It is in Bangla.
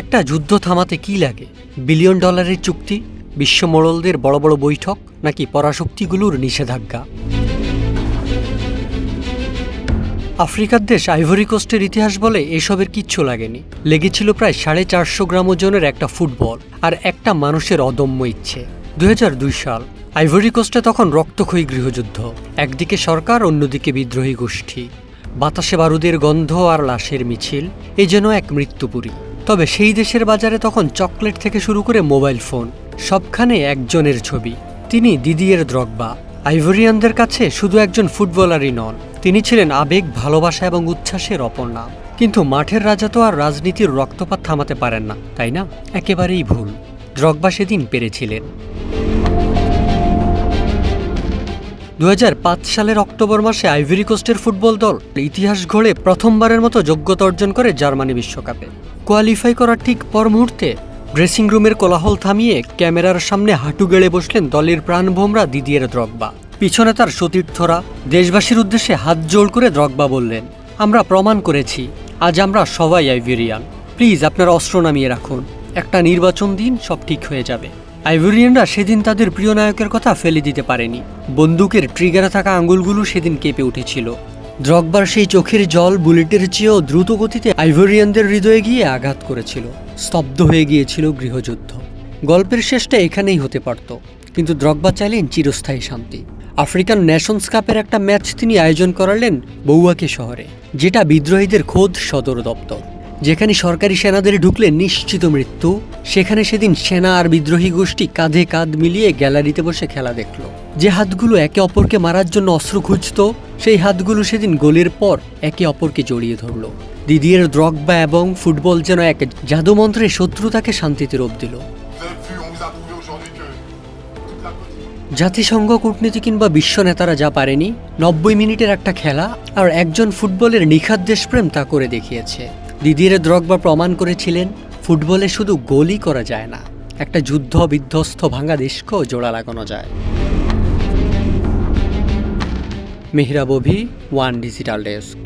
একটা যুদ্ধ থামাতে কি লাগে? বিলিয়ন ডলারের চুক্তি, বিশ্ব মোড়লদের বড় বড় বৈঠক, নাকি পরাশক্তিগুলোর নিষেধাজ্ঞা? আফ্রিকার দেশ আইভরি কোস্টের ইতিহাস বলে এসবের কিচ্ছু লাগেনি। লেগেছিল প্রায় 450 গ্রাম ওজনের একটা ফুটবল আর একটা মানুষের অদম্য ইচ্ছে। 2002 সাল। আইভরি কোস্টে তখন রক্তক্ষয়ী গৃহযুদ্ধ। একদিকে সরকার, অন্যদিকে বিদ্রোহী গোষ্ঠী। বাতাসে বারুদের গন্ধ আর লাশের মিছিল, এ যেন এক মৃত্যুপুরী। তবে সেই দেশের বাজারে তখন চকলেট থেকে শুরু করে মোবাইল ফোন, সবখানে একজনের ছবি। তিনি দিদিয়ের দ্রগবা। আইভরিয়ানদের কাছে শুধু একজন ফুটবলারই নন, তিনি ছিলেন আবেগ, ভালোবাসা এবং উচ্ছ্বাসের অপর নাম। কিন্তু মাঠের রাজা তো আর রাজনীতির রক্তপাত থামাতে পারেন না, তাই না? একেবারেই ভুল। দ্রগবা সেদিন পেরেছিলেন। 2005 সালের অক্টোবর মাসে আইভরি কোস্টের ফুটবল দল ইতিহাস গড়ে প্রথমবারের মতো যোগ্যতা অর্জন করে জার্মানি বিশ্বকাপে। কোয়ালিফাই করার ঠিক পর মুহূর্তে ড্রেসিং রুমের কোলাহল থামিয়ে ক্যামেরার সামনে হাঁটু গেড়ে বসলেন দলের প্রাণভোমরা দিদিয়ের দ্রগবা। পিছনে তার সতীর্থরা। দেশবাসীর উদ্দেশ্যে হাত জোড় করে দ্রগবা বললেন, আমরা প্রমাণ করেছি, আজ আমরা সবাই আইভেরিয়ান। প্লিজ আপনারা অস্ত্র নামিয়ে রাখুন, একটা নির্বাচন দিন, সব ঠিক হয়ে যাবে। আইভেরিয়ানরা সেদিন তাদের প্রিয় নায়কের কথা ফেলে দিতে পারেনি। বন্দুকের ট্রিগারে থাকা আঙুলগুলো সেদিন কেঁপে উঠেছিল। দ্রগবার সেই চোখের জল বুলেটের চেয়েও দ্রুত গতিতে আইভেরিয়ানদের হৃদয়ে গিয়ে আঘাত করেছিল। স্তব্ধ হয়ে গিয়েছিল গৃহযুদ্ধ। গল্পের শেষটা এখানেই হতে পারত, কিন্তু দ্রগবা চাইলেন চিরস্থায়ী শান্তি। আফ্রিকান নেশনস কাপের একটা ম্যাচ তিনি আয়োজন করালেন বৌয়াকে শহরে, যেটা বিদ্রোহীদের খোদ সদর দপ্তর। যেখানে সরকারি সেনাদের ঢুকলে নিশ্চিত মৃত্যু, সেখানে সেদিন সেনা আর বিদ্রোহী গোষ্ঠী কাঁধে কাঁধ মিলিয়ে গ্যালারিতে বসে খেলা দেখল। যে হাতগুলো একে অপরকে মারার জন্য অস্ত্র খুঁজত, সেই হাতগুলো সেদিন গোলের পর একে অপরকে জড়িয়ে ধরল। দিদিয়ের দ্রগবা এবং ফুটবল যেন এক জাদুমন্ত্রে শত্রুতাকে শান্তিতে রূপ দিল। জাতিসংঘ, কূটনীতি কিংবা বিশ্ব নেতারা যা পারেনি, 90 মিনিটের একটা খেলা আর একজন ফুটবলের নিখাত দেশপ্রেম তা করে দেখিয়েছে। দিদিয়ের দ্রগবা প্রমাণ করেছিলেন, ফুটবলে শুধু গোলই করা যায় না, একটা যুদ্ধ বিধ্বস্ত ভাঙা দেশকেও জোড়া লাগানো যায়। মেহরাব অভি, ওয়ান ডিজিটাল ডেস্ক।